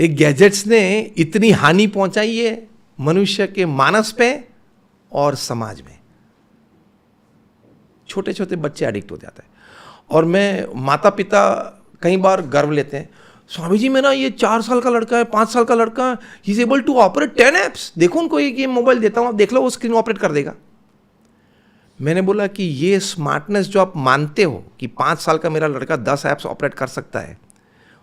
एक गैजेट्स ने इतनी हानि पहुंचाई है मनुष्य के मानस पे और समाज में। छोटे छोटे बच्चे एडिक्ट हो जाते हैं। और मैं माता पिता कई बार गर्व लेते हैं, स्वामी जी मेरा ये 4 साल का लड़का है, 5 साल का लड़का है, he is able to operate 10 apps. देखो उनको एक ये मोबाइल देता हूं, आप देख लो वो स्क्रीन ऑपरेट कर देगा। मैंने बोला कि ये स्मार्टनेस जो आप मानते हो कि 5 साल का मेरा लड़का 10 ऐप्स ऑपरेट कर सकता है,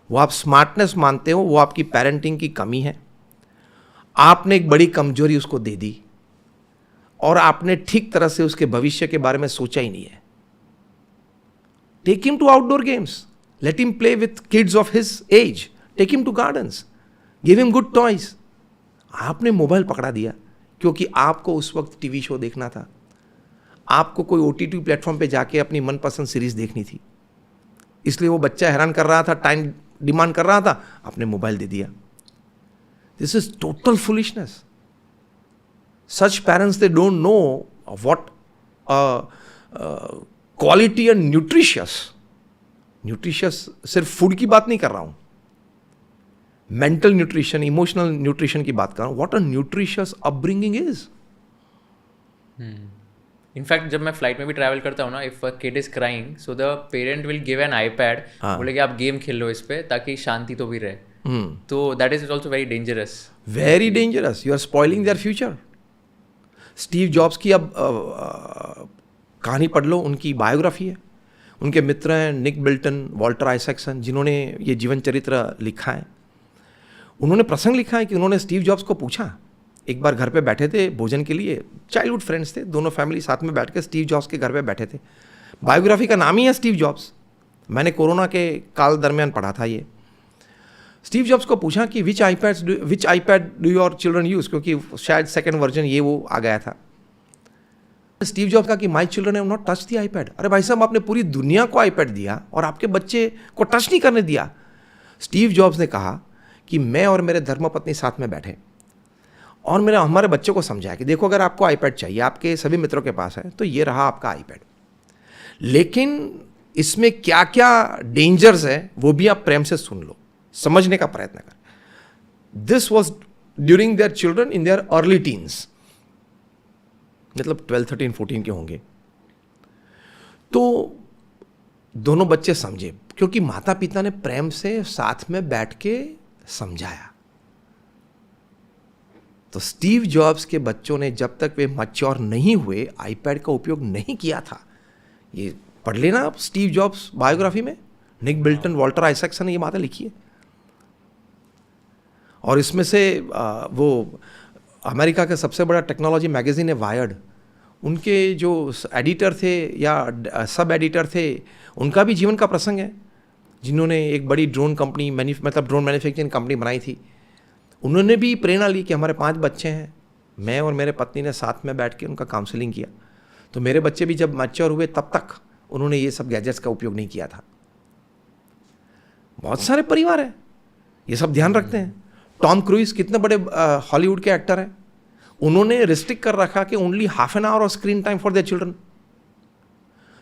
वो आप स्मार्टनेस मानते हो, वो आपकी पेरेंटिंग की कमी है। आपने एक बड़ी कमजोरी उसको दे दी और आपने ठीक तरह से उसके भविष्य के बारे में सोचा ही नहीं है। Take him to outdoor games, let him play with kids of his age, take him to gardens, give him good toys. आपने मोबाइल पकड़ा दिया क्योंकि आपको उस वक्त टीवी शो देखना था, आपको कोई OTT प्लेटफॉर्म पे जाके अपनी मनपसंद सीरीज देखनी थी, इसलिए वो बच्चा हैरान कर रहा था, टाइम डिमांड कर रहा था, आपने मोबाइल दे दिया। This is total foolishness. Such parents they don't know what quality and nutritious सिर्फ फूड की बात नहीं कर रहा हूं, मेंटल न्यूट्रिशन, इमोशनल न्यूट्रिशन की बात कर रहा हूं। What a nutritious upbringing is. In fact जब मैं फ्लाइट में भी ट्रैवल करता हूँ ना, if a kid is crying so the parent will give an iPad, बोले कि आप गेम खेल लो इस पे ताकि शांति तो भी रहे। तो that is also very dangerous. Very dangerous, you are spoiling their future. Steve Jobs की अब कहानी पढ़ लो, उनकी बायोग्राफी है। उनके मित्र हैं निक बिल्टन, वॉल्टर आइजैक्सन, जिन्होंने ये जीवन चरित्र लिखा है। उन्होंने प्रसंग लिखा है कि उन्होंने स्टीव जॉब्स को पूछा, एक बार घर पे बैठे थे भोजन के लिए, चाइल्डहुड फ्रेंड्स थे, दोनों फैमिली साथ में बैठ के स्टीव जॉब्स के घर पे बैठे थे। बायोग्राफी का नाम ही है स्टीव जॉब्स। मैंने कोरोना के काल दरमियान पढ़ा था ये। स्टीव जॉब्स को पूछा कि which iPad do your children use, क्योंकि शायद सेकेंड वर्जन ये वो आ गया था। स्टीव जॉब्स कहा कि my children have not touch the iPad. अरे भाई साहब, आपने पूरी दुनिया को आईपैड दिया और आपके बच्चे को टच नहीं करने दिया। स्टीव जॉब्स ने कहा कि मैं और मेरे धर्मपत्नी साथ में बैठे और हमारे बच्चों को समझाया कि देखो, अगर आपको आईपैड चाहिए, आपके सभी मित्रों के पास है, तो ये रहा आपका आईपैड, लेकिन इसमें क्या क्या डेंजर्स है वो भी आप प्रेम से सुन लो, समझने का प्रयत्न कर। This was during their children in their early teens, मतलब 12, 13, 14 के होंगे। तो दोनों बच्चे समझे क्योंकि माता पिता ने प्रेम से साथ में बैठ के समझाया। तो स्टीव जॉब्स के बच्चों ने जब तक वे मैच्योर नहीं हुए आईपैड का उपयोग नहीं किया था। ये पढ़ लेना आप स्टीव जॉब्स बायोग्राफी में, निक बिल्टन, वॉल्टर आइजैक्सन ने ये बातें लिखी है। और इसमें से वो अमेरिका का सबसे बड़ा टेक्नोलॉजी मैगजीन है वायर्ड, उनके जो एडिटर थे या सब एडिटर थे, उनका भी जीवन का प्रसंग है, जिन्होंने एक बड़ी ड्रोन कंपनी मतलब ड्रोन मैन्युफैक्चरिंग कंपनी बनाई थी। उन्होंने भी प्रेरणा ली कि हमारे 5 बच्चे हैं, मैं और मेरे पत्नी ने साथ में बैठ के उनका काउंसलिंग किया। तो मेरे बच्चे भी जब मैच्योर हुए तब तक उन्होंने ये सब गैजेट्स का उपयोग नहीं किया था। बहुत सारे परिवार हैं ये सब ध्यान रखते हैं। टॉम क्रूइज कितने बड़े हॉलीवुड के एक्टर हैं, उन्होंने रिस्ट्रिक्ट कर रखा कि only half an hour of screen time for their children.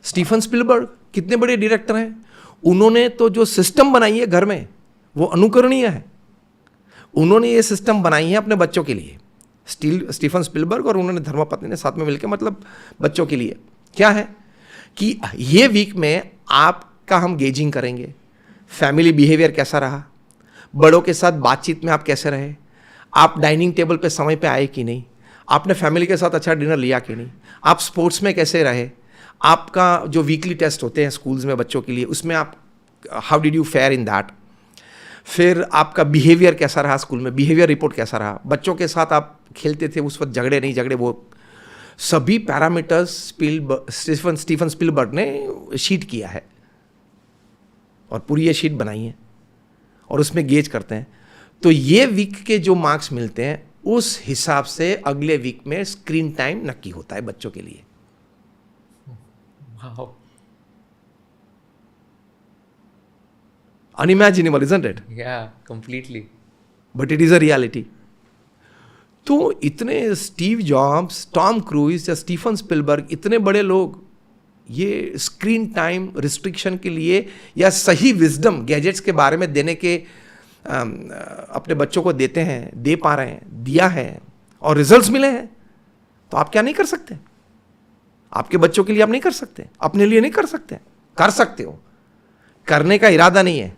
Steven Spielberg कितने बड़े डायरेक्टर हैं, उन्होंने तो जो सिस्टम बनाई है घर में वो अनुकरणीय है। उन्होंने ये सिस्टम बनाई है अपने बच्चों के लिए, स्टीफन स्पिलबर्ग, और उन्होंने धर्मपत्नी ने साथ में मिलकर, मतलब बच्चों के लिए क्या है कि ये वीक में आपका हम गेजिंग करेंगे, फैमिली बिहेवियर कैसा रहा, बड़ों के साथ बातचीत में आप कैसे रहे, आप डाइनिंग टेबल पे समय पे आए कि नहीं, आपने फैमिली के साथ अच्छा डिनर लिया कि नहीं, आप स्पोर्ट्स में कैसे रहे, आपका जो वीकली टेस्ट होते हैं स्कूल्स में बच्चों के लिए, उसमें आप how did you fair in that, फिर आपका बिहेवियर कैसा रहा स्कूल में, बिहेवियर रिपोर्ट कैसा रहा, बच्चों के साथ आप खेलते थे उस वक्त, झगड़े नहीं झगड़े, वो सभी पैरामीटर्स स्टीफन स्पिलबर्ग ने शीट किया है और पूरी ये शीट बनाई है और उसमें गेज करते हैं। तो ये वीक के जो मार्क्स मिलते हैं उस हिसाब से अगले वीक में स्क्रीन टाइम नक्की होता है बच्चों के लिए। Wow. Unimaginable, isn't it? Yeah, completely. But it is a reality. तो इतने स्टीव जॉब्स, टॉम क्रूइज या स्टीफन स्पिलबर्ग, इतने बड़े लोग ये स्क्रीन टाइम रिस्ट्रिक्शन के लिए या सही विजडम गैजेट्स के बारे में देने के अपने बच्चों को देते हैं, दे पा रहे हैं, दिया है और रिजल्ट्स मिले हैं, तो आप क्या नहीं कर सकते? आपके बच्चों के लिए आप नहीं कर सकते, अपने लिए नहीं कर सकते? कर सकते हो, करने का इरादा नहीं है,